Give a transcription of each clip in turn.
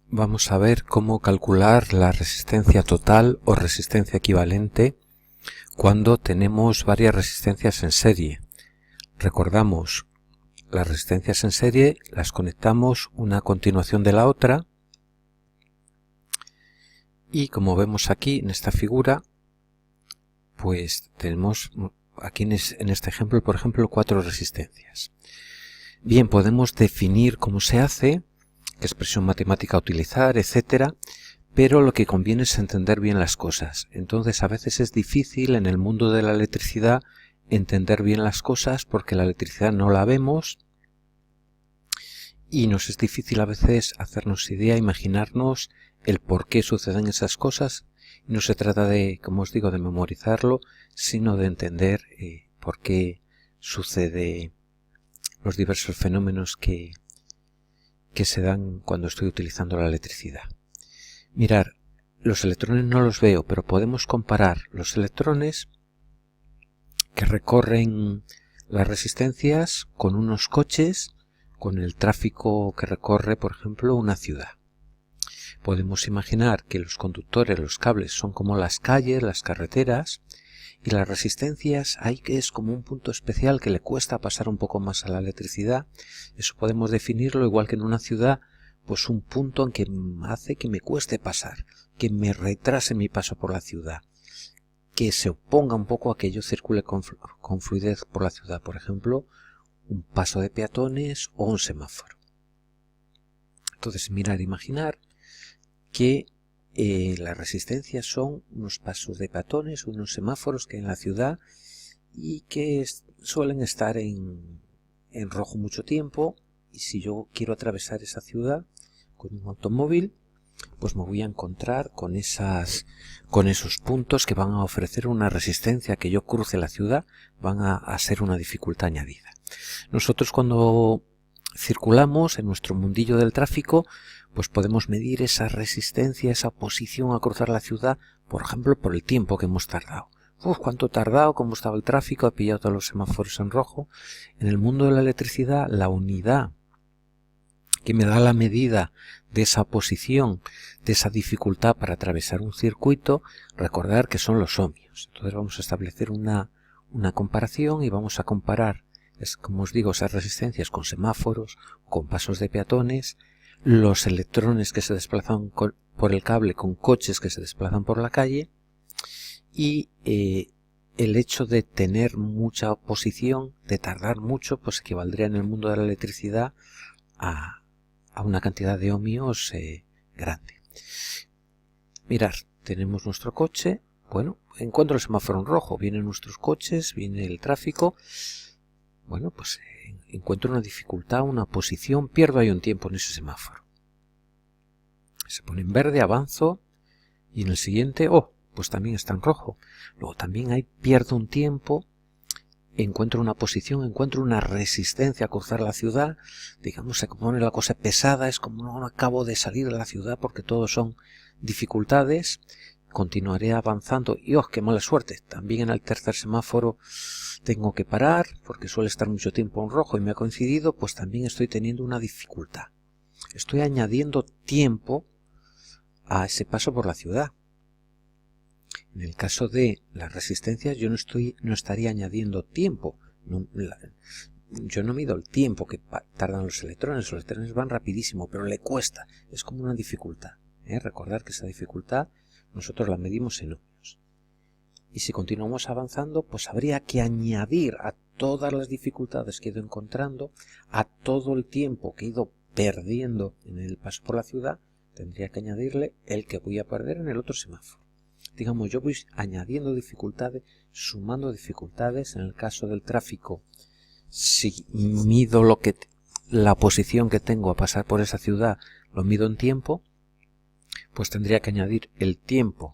Vamos a ver cómo calcular la resistencia total o resistencia equivalente cuando tenemos varias resistencias en serie. Recordamos, las resistencias en serie las conectamos una a continuación de la otra y como vemos aquí en esta figura, pues tenemos aquí en este ejemplo, por ejemplo, 4 resistencias. Bien, podemos definir cómo se hace, qué expresión matemática utilizar, etcétera, pero lo que conviene es entender bien las cosas. Entonces a veces es difícil en el mundo de la electricidad entender bien las cosas porque la electricidad no la vemos y nos es difícil a veces hacernos idea, imaginarnos el por qué suceden esas cosas. Y no se trata de, como os digo, de memorizarlo, sino de entender por qué sucede los diversos fenómenos que se dan cuando estoy utilizando la electricidad. Mirar, los electrones no los veo, pero podemos comparar los electrones que recorren las resistencias con unos coches, con el tráfico que recorre, por ejemplo, una ciudad. Podemos imaginar que los conductores, los cables, son como las calles, las carreteras, y las resistencias ahí que es como un punto especial que le cuesta pasar un poco más a la electricidad. Eso podemos definirlo igual que en una ciudad, pues un punto en que hace que me cueste pasar, que me retrase mi paso por la ciudad, que se oponga un poco a que yo circule con fluidez por la ciudad, por ejemplo, un paso de peatones o un semáforo. Entonces, mirar, imaginar que las resistencias son unos pasos de peatones, unos semáforos que hay en la ciudad y que suelen estar en rojo mucho tiempo, y si yo quiero atravesar esa ciudad con un automóvil, pues me voy a encontrar con esos puntos que van a ofrecer una resistencia que yo cruce la ciudad, van a ser una dificultad añadida. Nosotros cuando circulamos en nuestro mundillo del tráfico, pues podemos medir esa resistencia, esa oposición a cruzar la ciudad, por ejemplo, por el tiempo que hemos tardado. ¿Cuánto he tardado? ¿Cómo estaba el tráfico? He pillado todos los semáforos en rojo. En el mundo de la electricidad, la unidad que me da la medida de esa oposición, de esa dificultad para atravesar un circuito, recordar que son los ohmios. Entonces vamos a establecer una comparación y vamos a comparar, como os digo, esas resistencias con semáforos, con pasos de peatones, los electrones que se desplazan por el cable con coches que se desplazan por la calle, y el hecho de tener mucha oposición, de tardar mucho, pues equivaldría en el mundo de la electricidad a una cantidad de ohmios grande. Mirar, tenemos nuestro coche, bueno, encuentro el semáforo en rojo, vienen nuestros coches, viene el tráfico, bueno, pues encuentro una dificultad, una oposición, pierdo ahí un tiempo en ese semáforo. Se pone en verde, avanzo, y en el siguiente, pues también está en rojo. Luego también ahí pierdo un tiempo, encuentro una posición, encuentro una resistencia a cruzar la ciudad, digamos, se pone la cosa pesada, es como no acabo de salir de la ciudad porque todo son dificultades, continuaré avanzando y qué mala suerte, también en el tercer semáforo tengo que parar porque suele estar mucho tiempo en rojo y me ha coincidido, pues también estoy teniendo una dificultad, estoy añadiendo tiempo a ese paso por la ciudad. En el caso de las resistencias yo no estaría añadiendo tiempo. Yo no mido el tiempo que tardan los electrones van rapidísimo, pero le cuesta, es como una dificultad. Recordar que esa dificultad nosotros la medimos en ohmios. Y si continuamos avanzando, pues habría que añadir a todas las dificultades que he ido encontrando, a todo el tiempo que he ido perdiendo en el paso por la ciudad, tendría que añadirle el que voy a perder en el otro semáforo. Digamos, yo voy añadiendo dificultades, sumando dificultades. En el caso del tráfico, si mido la posición que tengo a pasar por esa ciudad, lo mido en tiempo, pues tendría que añadir el tiempo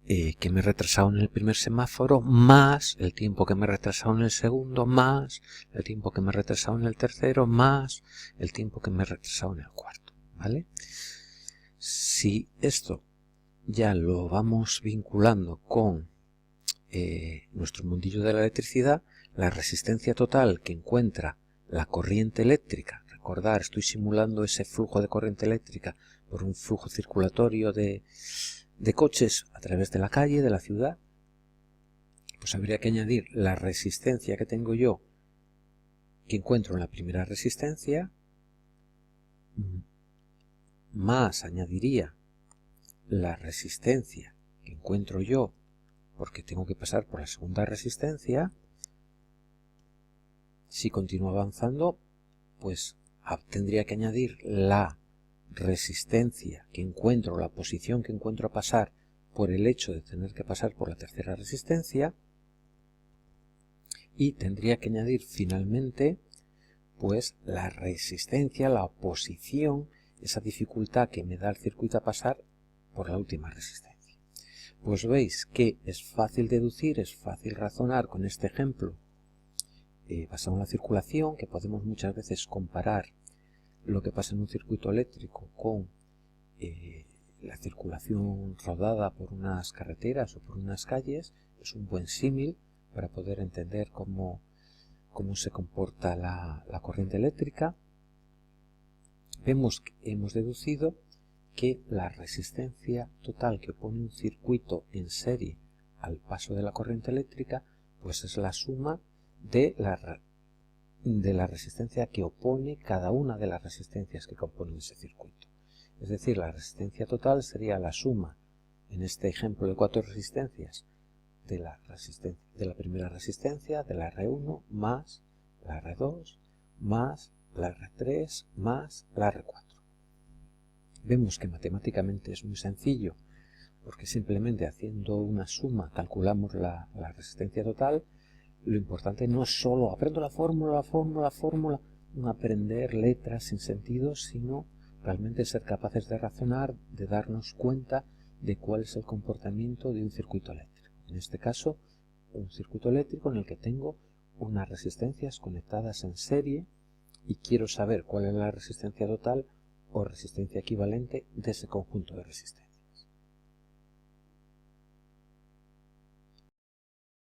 que me he retrasado en el primer semáforo, más el tiempo que me he retrasado en el segundo, más el tiempo que me he retrasado en el tercero, más el tiempo que me he retrasado en el cuarto, ¿vale? Si esto ya lo vamos vinculando con nuestro mundillo de la electricidad, la resistencia total que encuentra la corriente eléctrica, recordar, estoy simulando ese flujo de corriente eléctrica por un flujo circulatorio de coches a través de la calle, de la ciudad, pues habría que añadir la resistencia que tengo yo, que encuentro en la primera resistencia, más añadiría la resistencia que encuentro yo, porque tengo que pasar por la segunda resistencia. Si continúo avanzando, pues tendría que añadir la resistencia que encuentro, la posición que encuentro a pasar por el hecho de tener que pasar por la tercera resistencia, y tendría que añadir finalmente pues la resistencia, la oposición, esa dificultad que me da el circuito a pasar por la última resistencia. Pues veis que es fácil deducir, es fácil razonar con este ejemplo basado en la circulación, que podemos muchas veces comparar lo que pasa en un circuito eléctrico con la circulación rodada por unas carreteras o por unas calles. Es un buen símil para poder entender cómo se comporta la corriente eléctrica. Vemos que hemos deducido que la resistencia total que opone un circuito en serie al paso de la corriente eléctrica pues es la suma de la resistencia que opone cada una de las resistencias que componen ese circuito. Es decir, la resistencia total sería la suma, en este ejemplo de 4 resistencias, de la primera resistencia, de la R1, más la R2, más la R3, más la R4. Vemos que matemáticamente es muy sencillo, porque simplemente haciendo una suma calculamos la resistencia total. Lo importante no es solo aprendo la fórmula, no aprender letras sin sentido, sino realmente ser capaces de razonar, de darnos cuenta de cuál es el comportamiento de un circuito eléctrico. En este caso, un circuito eléctrico en el que tengo unas resistencias conectadas en serie y quiero saber cuál es la resistencia total o resistencia equivalente de ese conjunto de resistencias.